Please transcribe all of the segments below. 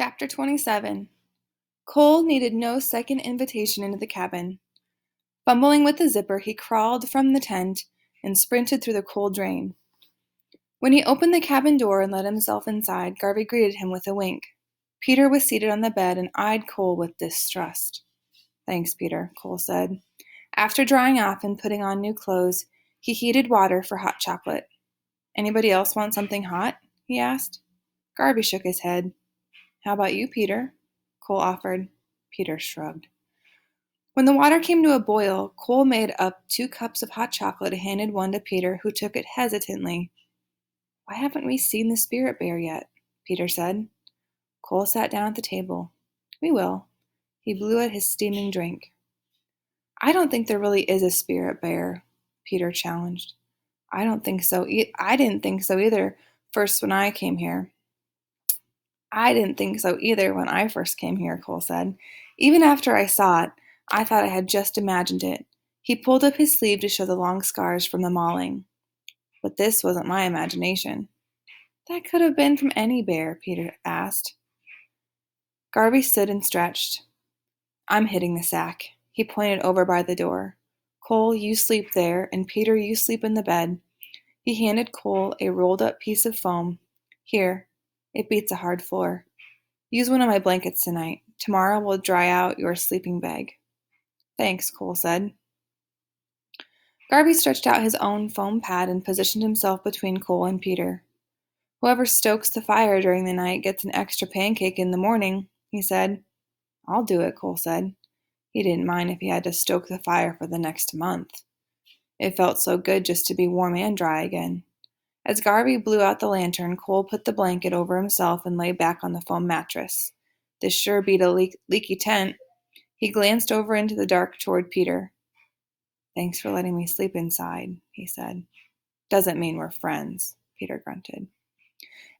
Chapter 27. Cole needed no second invitation into the cabin. Fumbling with the zipper, he crawled from the tent and sprinted through the cold drain. When he opened the cabin door and let himself inside, Garvey greeted him with a wink. Peter was seated on the bed and eyed Cole with distrust. "Thanks, Peter," Cole said. After drying off and putting on new clothes, he heated water for hot chocolate. "Anybody else want something hot?" he asked. Garvey shook his head. "How about you, Peter?" Cole offered. Peter shrugged. When the water came to a boil, Cole made up 2 cups of hot chocolate and handed one to Peter, who took it hesitantly. "Why haven't we seen the spirit bear yet?" Peter said. Cole sat down at the table. "We will." He blew at his steaming drink. "I don't think there really is a spirit bear," Peter challenged. I didn't think so either when I came here. "I didn't think so either when I first came here," Cole said. "Even after I saw it, I thought I had just imagined it." He pulled up his sleeve to show the long scars from the mauling. "But this wasn't my imagination." "That could have been from any bear," Peter asked. Garvey stood and stretched. "I'm hitting the sack." He pointed over by the door. "Cole, you sleep there, and Peter, you sleep in the bed." He handed Cole a rolled-up piece of foam. "Here, it beats a hard floor. Use one of my blankets tonight. Tomorrow we'll dry out your sleeping bag." "Thanks," Cole said. Garvey stretched out his own foam pad and positioned himself between Cole and Peter. "Whoever stokes the fire during the night gets an extra pancake in the morning," he said. "I'll do it," Cole said. He didn't mind if he had to stoke the fire for the next month. It felt so good just to be warm and dry again. As Garvey blew out the lantern, Cole put the blanket over himself and lay back on the foam mattress. This sure beat a leaky tent. He glanced over into the dark toward Peter. "Thanks for letting me sleep inside," he said. "Doesn't mean we're friends," Peter grunted.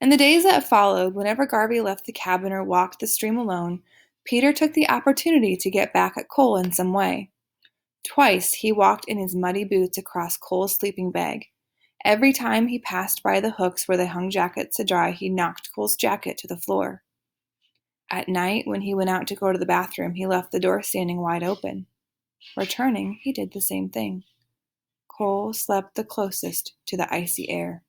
In the days that followed, whenever Garvey left the cabin or walked the stream alone, Peter took the opportunity to get back at Cole in some way. Twice he walked in his muddy boots across Cole's sleeping bag. Every time he passed by the hooks where they hung jackets to dry, he knocked Cole's jacket to the floor. At night, when he went out to go to the bathroom, he left the door standing wide open. Returning, he did the same thing. Cole slept the closest to the icy air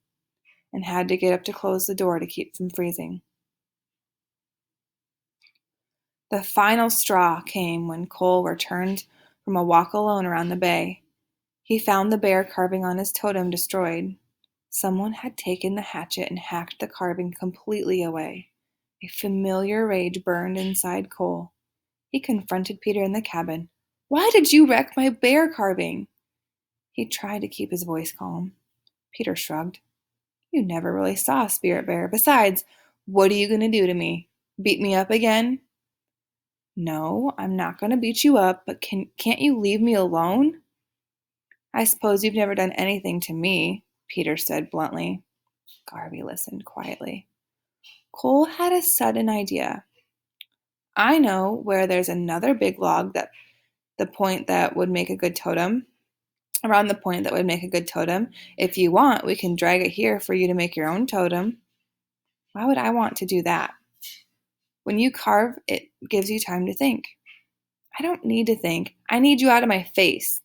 and had to get up to close the door to keep from freezing. The final straw came when Cole returned from a walk alone around the bay. He found the bear carving on his totem destroyed. Someone had taken the hatchet and hacked the carving completely away. A familiar rage burned inside Cole. He confronted Peter in the cabin. "Why did you wreck my bear carving?" He tried to keep his voice calm. Peter shrugged. "You never really saw a spirit bear. Besides, what are you going to do to me? Beat me up again?" "No, I'm not going to beat you up, but can't you leave me alone?" "I suppose you've never done anything to me," Peter said bluntly. Garvey listened quietly. Cole had a sudden idea. "I know where there's another big log around the point that would make a good totem. If you want, we can drag it here for you to make your own totem." "Why would I want to do that?" "When you carve, it gives you time to think." "I don't need to think. I need you out of my face."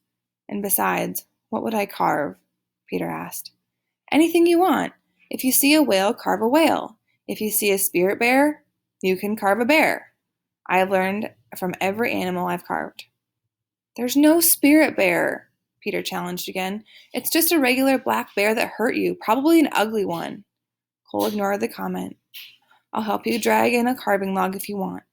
"And besides, what would I carve?" Peter asked. "Anything you want. If you see a whale, carve a whale. If you see a spirit bear, you can carve a bear. I've learned from every animal I've carved." "There's no spirit bear," Peter challenged again. "It's just a regular black bear that hurt you, probably an ugly one." Cole ignored the comment. "I'll help you drag in a carving log if you want."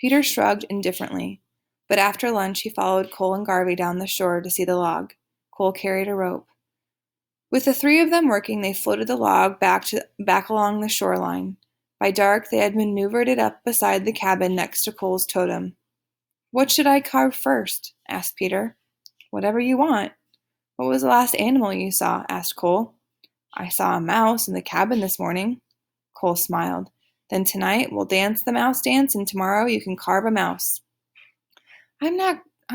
Peter shrugged indifferently, but after lunch he followed Cole and Garvey down the shore to see the log. Cole carried a rope. With the 3 of them working, they floated the log back along the shoreline. By dark, they had maneuvered it up beside the cabin next to Cole's totem. "What should I carve first?" asked Peter. "Whatever you want." "What was the last animal you saw?" asked Cole. "I saw a mouse in the cabin this morning." Cole smiled. "Then tonight we'll dance the mouse dance, and tomorrow you can carve a mouse." I'm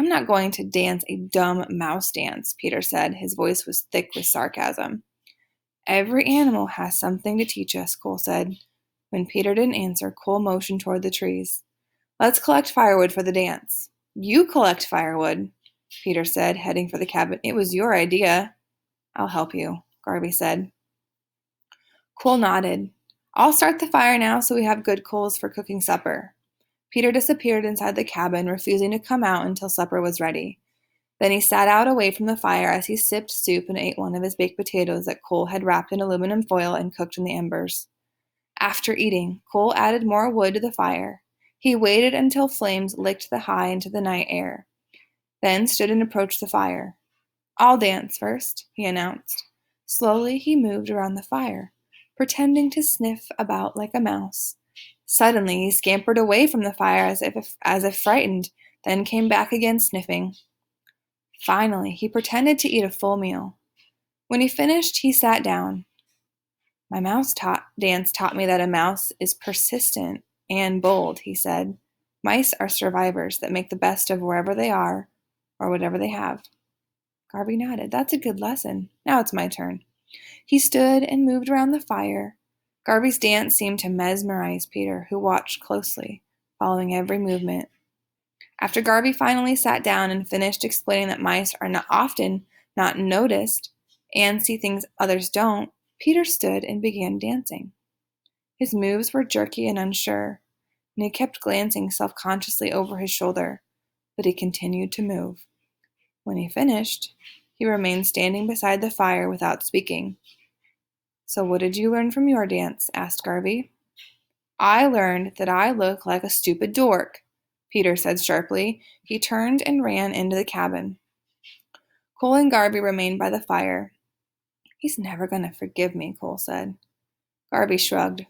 not going to dance a dumb mouse dance," Peter said. His voice was thick with sarcasm. "Every animal has something to teach us," Cole said. When Peter didn't answer, Cole motioned toward the trees. Let's collect firewood for the dance. You collect firewood, Peter said, heading for the cabin. It was your idea. I'll help you, Garvey said. Cole nodded. I'll start the fire now so we have good coals for cooking supper. Peter disappeared inside the cabin, refusing to come out until supper was ready. Then he sat out away from the fire as he sipped soup and ate one of his baked potatoes that Cole had wrapped in aluminum foil and cooked in the embers. After eating, Cole added more wood to the fire. He waited until flames licked the high into the night air, then stood and approached the fire. I'll dance first, he announced. Slowly he moved around the fire, pretending to sniff about like a mouse. Suddenly he scampered away from the fire as if frightened, then came back again sniffing. Finally, he pretended to eat a full meal. When he finished, he sat down. My dance taught me that a mouse is persistent and bold, he said. Mice are survivors that make the best of wherever they are or whatever they have. Garvey nodded. That's a good lesson. Now it's my turn. He stood and moved around the fire. Garvey's dance seemed to mesmerize Peter, who watched closely, following every movement. After Garvey finally sat down and finished explaining that mice are often not noticed and see things others don't, Peter stood and began dancing. His moves were jerky and unsure, and he kept glancing self-consciously over his shoulder, but he continued to move. When he finished, he remained standing beside the fire without speaking. So what did you learn from your dance? Asked Garvey. I learned that I look like a stupid dork, Peter said sharply. He turned and ran into the cabin. Cole and Garvey remained by the fire. He's never going to forgive me, Cole said. Garvey shrugged.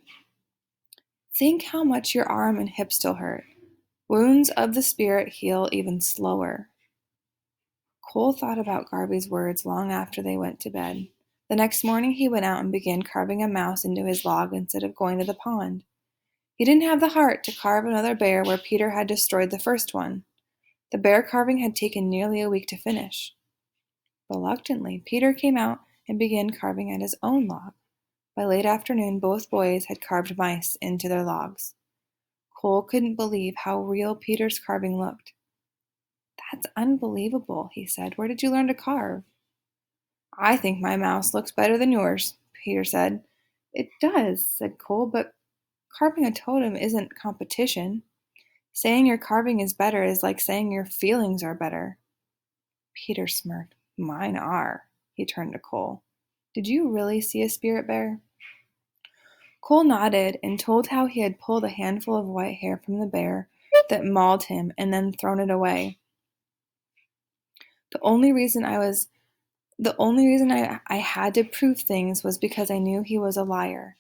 Think how much your arm and hip still hurt. Wounds of the spirit heal even slower. Cole thought about Garvey's words long after they went to bed. The next morning he went out and began carving a mouse into his log instead of going to the pond. He didn't have the heart to carve another bear where Peter had destroyed the first one. The bear carving had taken nearly a week to finish. Reluctantly, Peter came out and began carving at his own log. By late afternoon, both boys had carved mice into their logs. Cole couldn't believe how real Peter's carving looked. That's unbelievable, he said. Where did you learn to carve? I think my mouse looks better than yours, Peter said. It does, said Cole, but carving a totem isn't competition. Saying your carving is better is like saying your feelings are better. Peter smirked. Mine are. He turned to Cole. Did you really see a spirit bear? Cole nodded and told how he had pulled a handful of white hair from the bear that mauled him and then thrown it away. The only reason I had to prove things was because I knew he was a liar.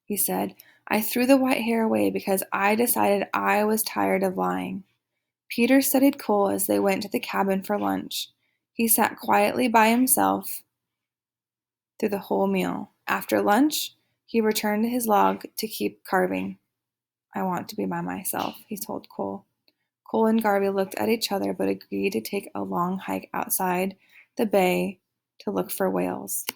He said, I threw the white hair away because I decided I was tired of lying. Peter studied Cole as they went to the cabin for lunch. He sat quietly by himself through the whole meal. After lunch, he returned to his log to keep carving. I want to be by myself, he told Cole. Cole and Garvey looked at each other but agreed to take a long hike outside the bay to look for whales.